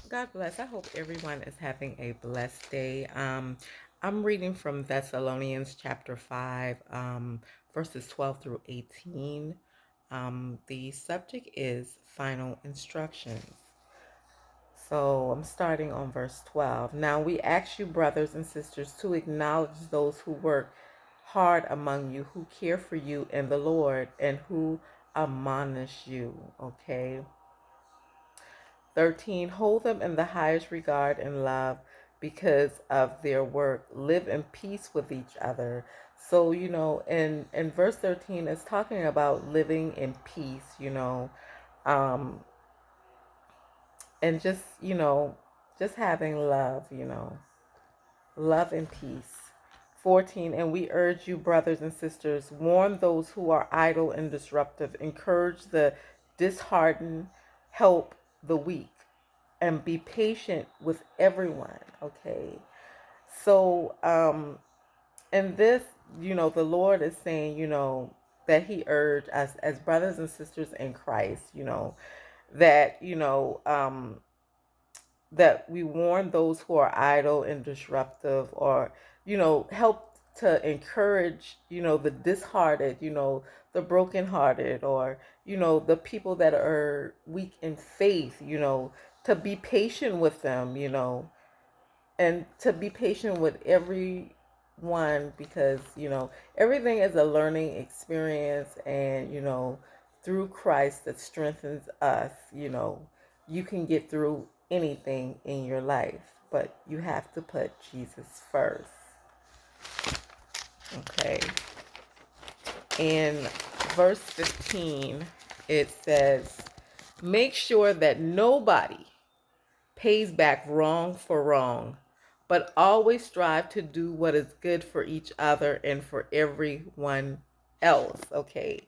God bless. I hope everyone is having a blessed day. I'm reading from Thessalonians chapter 5, verses 12 through 18. The subject is final instructions. So I'm starting on verse 12. Now we ask you, brothers and sisters, to acknowledge those who work hard among you, who care for you in the Lord, and who admonish you. Okay. 13, hold them in the highest regard and love because of their work. Live in peace with each other. So, in verse 13, it's talking about living in peace, um, and just having love, love and peace. 14, and we urge you, brothers and sisters, warn those who are idle and disruptive, encourage the disheartened, help the weak, and be patient with everyone. Okay. So, and this, the Lord is saying, that He urged us as brothers and sisters in Christ, that, that we warn those who are idle and disruptive, or help to encourage the disheartened, the brokenhearted, or the people that are weak in faith, to be patient with them, and to be patient with everyone, because everything is a learning experience, and through Christ that strengthens us, you can get through anything in your life, but you have to put Jesus first. Okay. In verse 15, it says, make sure that nobody pays back wrong for wrong, but always strive to do what is good for each other and for everyone else. Okay.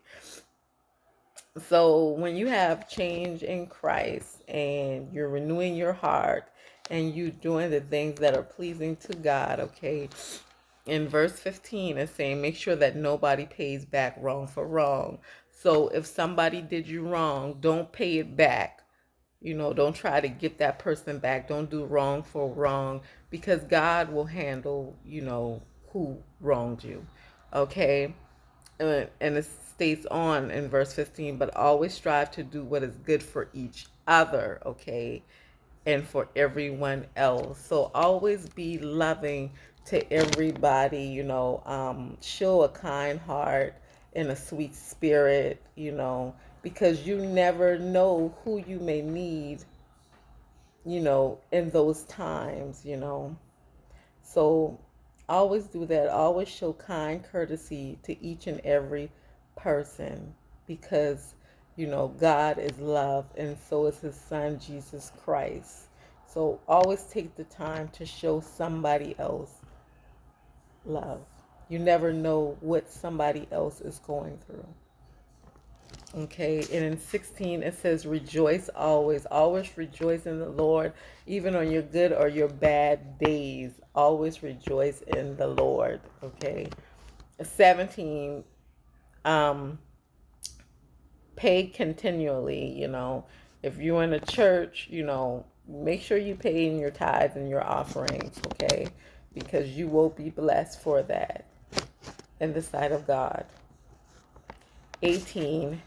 So when you have change in Christ and you're renewing your heart and you doing the things that are pleasing to God, okay, in verse 15 it's saying make sure that nobody pays back wrong for wrong. So if somebody did you wrong, don't pay it back. Don't try to get that person back. Don't do wrong for wrong, because God will handle, who wronged you. Okay? And it states on in verse 15, but always strive to do what is good for each other. Okay? And for everyone else. So always be loving to everybody, show a kind heart and a sweet spirit, because you never know who you may need, in those times, So always do that. Always show kind courtesy to each and every person, because, God is love and so is His Son, Jesus Christ. So always take the time to show somebody else love. You never know what somebody else is going through. Okay, and in 16 it says, rejoice always. Always rejoice in the Lord, even on your good or your bad days. Always rejoice in the Lord. Okay. 17, um, pay continually. If you're in a church, make sure you pay in your tithes and your offerings. Okay, because you will be blessed for that in the sight of God. 18,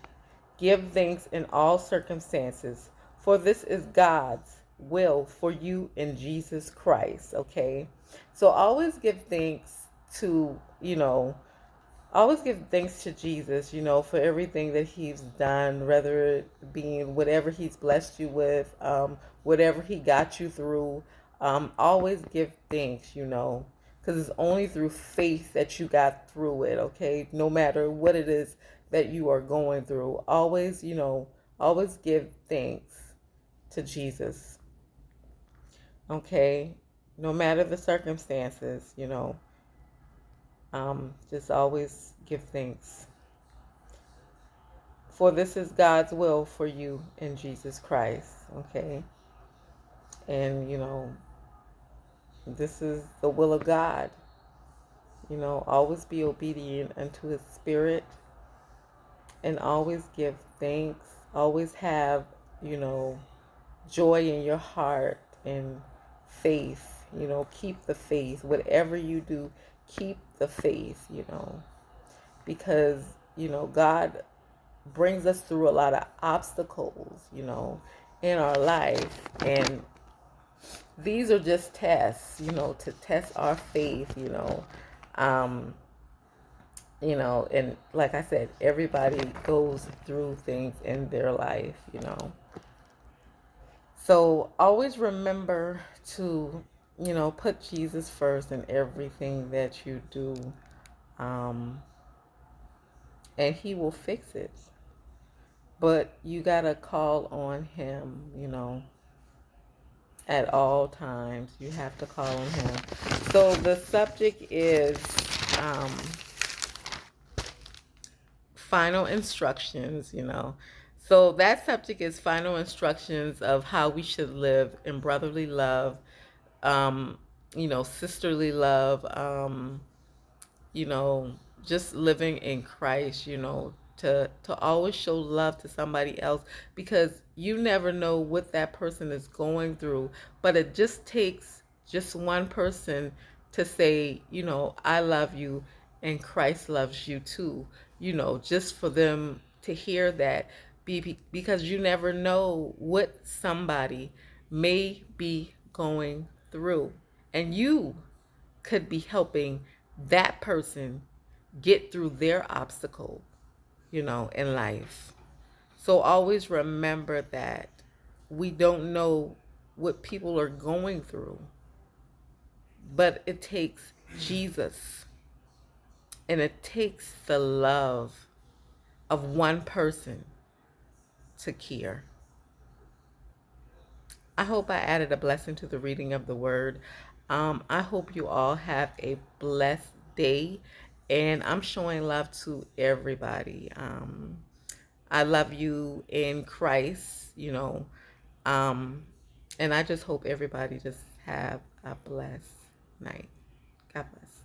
give thanks in all circumstances, for this is God's will for you in Jesus Christ. Okay. So always give thanks to, always give thanks to Jesus, for everything that He's done, whether it being whatever He's blessed you with, whatever He got you through. Always give thanks, because it's only through faith that you got through it, okay? No matter what it is that you are going through, always, always give thanks to Jesus, okay? No matter the circumstances, just always give thanks. For this is God's will for you in Jesus Christ. Okay. And, this is the will of God. Always be obedient unto His Spirit and always give thanks. Always have, you know, joy in your heart and faith. Keep the faith. Whatever you do, keep the faith, because, God brings us through a lot of obstacles, in our life. And these are just tests, to test our faith, Um, and like I said, everybody goes through things in their life. So always remember to, put Jesus first in everything that you do. Um, and he will fix it. But you got to call on him, at all times. You have to call on him. So the subject is um, final instructions. So that subject is final instructions of how we should live in brotherly love, um, sisterly love, you know, just living in Christ, to always show love to somebody else, because you never know what that person is going through, but it just takes just one person to say, I love you and Christ loves you too, just for them to hear that, because you never know what somebody may be going through, and you could be helping that person get through their obstacle, in life. So always remember that we don't know what people are going through, but it takes Jesus, and it takes the love of one person to care. I hope I added a blessing to the reading of the word. I hope you all have a blessed day, and I'm showing love to everybody. I love you in Christ, um, and I just hope everybody just have a blessed night. God bless.